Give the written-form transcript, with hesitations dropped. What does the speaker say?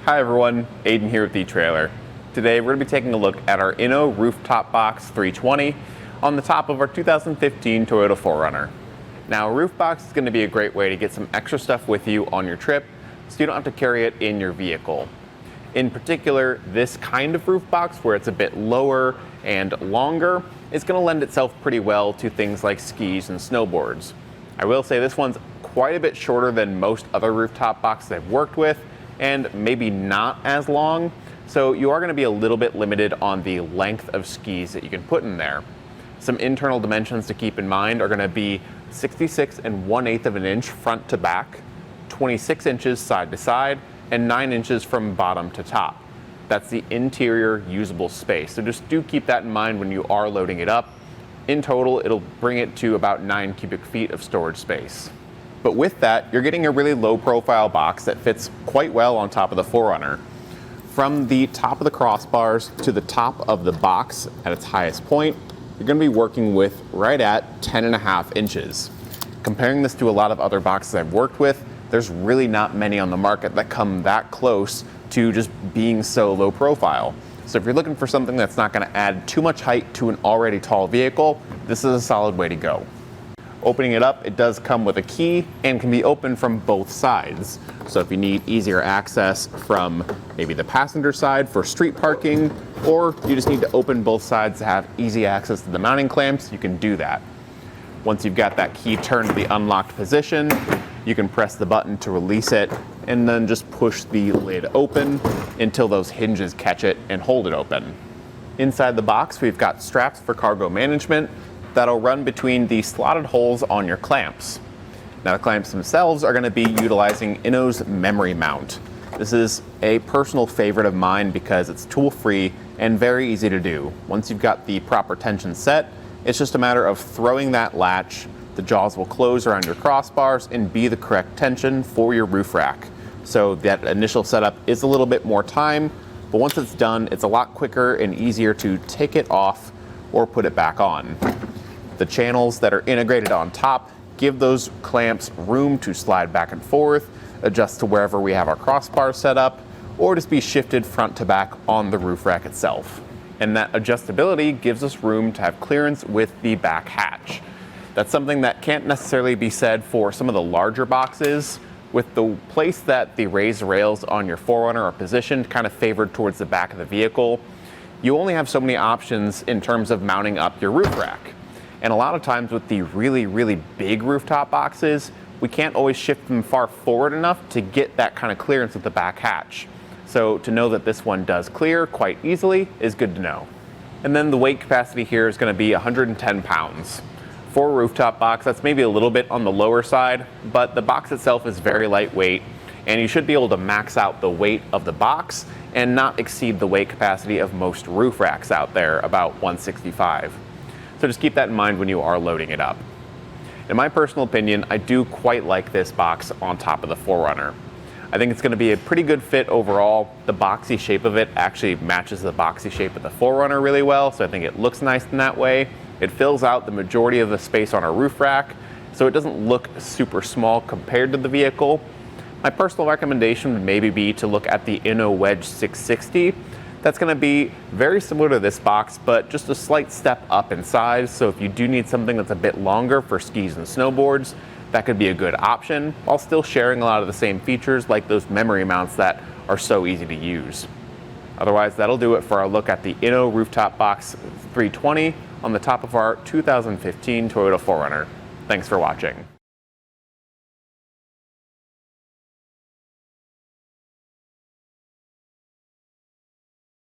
Hi everyone, Aiden here with etrailer. Today we're going to be taking a look at our Inno Rooftop Box 320 on the top of our 2015 Toyota 4Runner. Now a roof box is going to be a great way to get some extra stuff with you on your trip so you don't have to carry it in your vehicle. In particular, this kind of roof box where it's a bit lower and longer is going to lend itself pretty well to things like skis and snowboards. I will say this one's quite a bit shorter than most other rooftop boxes I've worked with, and maybe not as long, so you are going to be a little bit limited on the length of skis that you can put in there. Some internal dimensions to keep in mind are going to be 66 1/8 of an inch front to back, 26 inches side to side, and 9 inches from bottom to top. That's the interior usable space, so just do keep that in mind when you are loading it up. In total, it'll bring it to about 9 cubic feet of storage space. But with that, you're getting a really low profile box that fits quite well on top of the 4Runner. From the top of the crossbars to the top of the box at its highest point, you're going to be working with right at 10.5 inches. Comparing this to a lot of other boxes I've worked with, there's really not many on the market that come that close to just being so low profile. So if you're looking for something that's not going to add too much height to an already tall vehicle, this is a solid way to go. Opening it up, it does come with a key and can be opened from both sides. So if you need easier access from maybe the passenger side for street parking, or you just need to open both sides to have easy access to the mounting clamps, you can do that. Once you've got that key turned to the unlocked position, you can press the button to release it and then just push the lid open until those hinges catch it and hold it open. Inside the box, we've got straps for cargo management that'll run between the slotted holes on your clamps. Now the clamps themselves are going to be utilizing Inno's memory mount. This is a personal favorite of mine because it's tool-free and very easy to do. Once you've got the proper tension set, it's just a matter of throwing that latch. The jaws will close around your crossbars and be the correct tension for your roof rack. So that initial setup is a little bit more time, but once it's done, it's a lot quicker and easier to take it off or put it back on. The channels that are integrated on top give those clamps room to slide back and forth, adjust to wherever we have our crossbars set up, or just be shifted front to back on the roof rack itself. And that adjustability gives us room to have clearance with the back hatch. That's something that can't necessarily be said for some of the larger boxes. With the place that the raised rails on your 4Runner are positioned kind of favored towards the back of the vehicle, you only have so many options in terms of mounting up your roof rack. And a lot of times with the really big rooftop boxes, we can't always shift them far forward enough to get that kind of clearance with the back hatch. So to know that this one does clear quite easily is good to know. And then the weight capacity here is going to be 110 pounds. For a rooftop box, that's maybe a little bit on the lower side, but the box itself is very lightweight, and you should be able to max out the weight of the box and not exceed the weight capacity of most roof racks out there, about 165. So just keep that in mind when you are loading it up. In my personal opinion, I do quite like this box on top of the 4Runner. I think it's going to be a pretty good fit overall. The boxy shape of it actually matches the boxy shape of the 4Runner really well, so I think it looks nice in that way. It fills out the majority of the space on our roof rack, so it doesn't look super small compared to the vehicle. My personal recommendation would maybe be to look at the Inno Wedge 660. That's going to be very similar to this box, but just a slight step up in size. So if you do need something that's a bit longer for skis and snowboards, that could be a good option, while still sharing a lot of the same features like those memory mounts that are so easy to use. Otherwise, that'll do it for our look at the Inno Rooftop Box 320 on the top of our 2015 Toyota 4Runner. Thanks for watching.